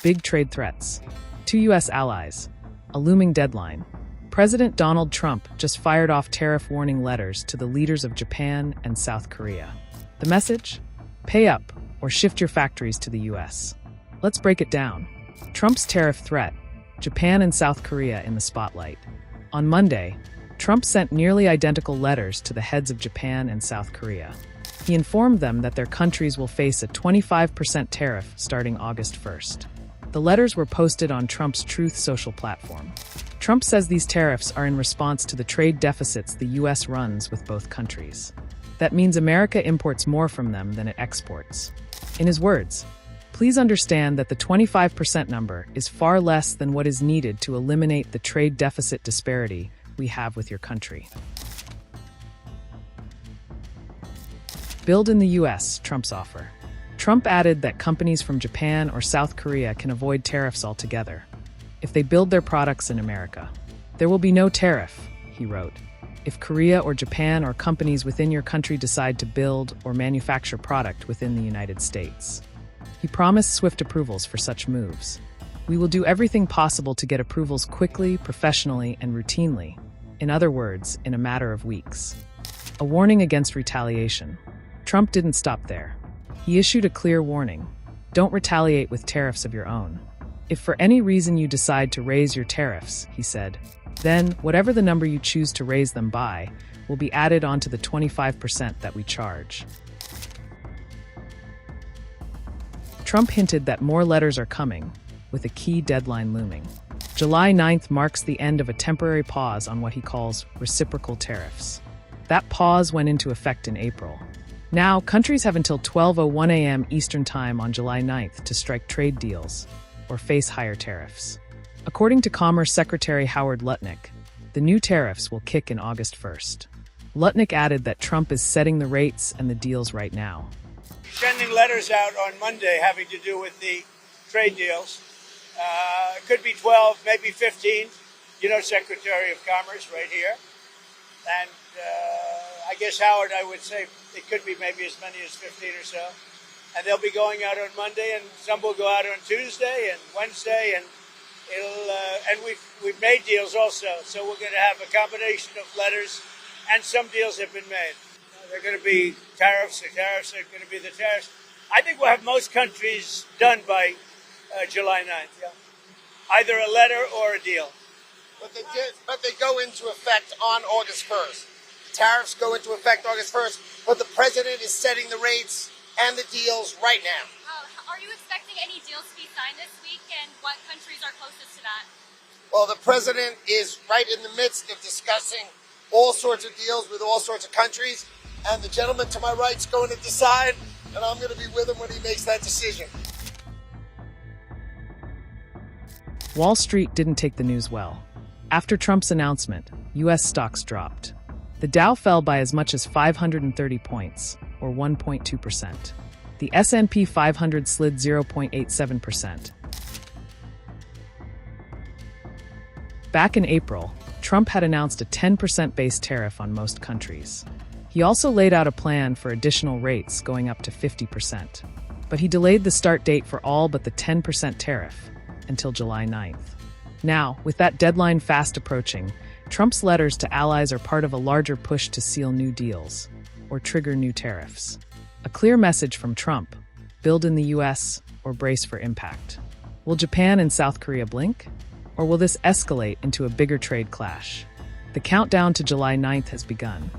Big trade threats. Two U.S. allies. A looming deadline. President Donald Trump just fired off tariff warning letters to the leaders of Japan and South Korea. The message? Pay up or shift your factories to the U.S. Let's break it down. Trump's tariff threat. Japan and South Korea in the spotlight. On Monday, Trump sent nearly identical letters to the heads of Japan and South Korea. He informed them that their countries will face a 25% tariff starting August 1st. The letters were posted on Trump's Truth Social platform. Trump says these tariffs are in response to the trade deficits the U.S. runs with both countries. That means America imports more from them than it exports. In his words, please understand that the 25% number is far less than what is needed to eliminate the trade deficit disparity we have with your country. Build in the U.S., Trump's offer. Trump added that companies from Japan or South Korea can avoid tariffs altogether if they build their products in America. There will be no tariff, he wrote, if Korea or Japan or companies within your country decide to build or manufacture product within the United States. He promised swift approvals for such moves. We will do everything possible to get approvals quickly, professionally, and routinely. In other words, in a matter of weeks. A warning against retaliation. Trump didn't stop there. He issued a clear warning. Don't retaliate with tariffs of your own. If for any reason you decide to raise your tariffs, he said, then whatever the number you choose to raise them by will be added onto the 25% that we charge. Trump hinted that more letters are coming, with a key deadline looming. July 9th marks the end of a temporary pause on what he calls reciprocal tariffs. That pause went into effect in April. Now, countries have until 12:01 a.m. Eastern Time on July 9th to strike trade deals or face higher tariffs. According to Commerce Secretary Howard Lutnick, the new tariffs will kick in August 1st. Lutnick added that Trump is setting the rates and the deals right now. Sending letters out on Monday having to do with the trade deals. It could be 12, maybe 15. You know, Secretary of Commerce right here. And I guess, Howard, I would say it could be maybe as many as 15 or so. And they'll be going out on Monday, and some will go out on Tuesday and Wednesday, and we've made deals also. So we're going to have a combination of letters, and some deals have been made. They're going to be tariffs. The tariffs are going to be the tariffs. I think we'll have most countries done by July 9th. Yeah. Either a letter or a deal. But they go into effect on August 1st. Tariffs go into effect August 1st, but the president is setting the rates and the deals right now. Are you expecting any deals to be signed this week, and what countries are closest to that? Well, the president is right in the midst of discussing all sorts of deals with all sorts of countries, and the gentleman to my right is going to decide, and I'm going to be with him when he makes that decision. Wall Street didn't take the news well. After Trump's announcement, U.S. stocks dropped. The Dow fell by as much as 530 points, or 1.2%. The S&P 500 slid 0.87%. Back in April, Trump had announced a 10% base tariff on most countries. He also laid out a plan for additional rates going up to 50%. But he delayed the start date for all but the 10% tariff until July 9th. Now, with that deadline fast approaching, Trump's letters to allies are part of a larger push to seal new deals or trigger new tariffs. A clear message from Trump: build in the U.S. or brace for impact. Will Japan and South Korea blink? Or will this escalate into a bigger trade clash? The countdown to July 9th has begun.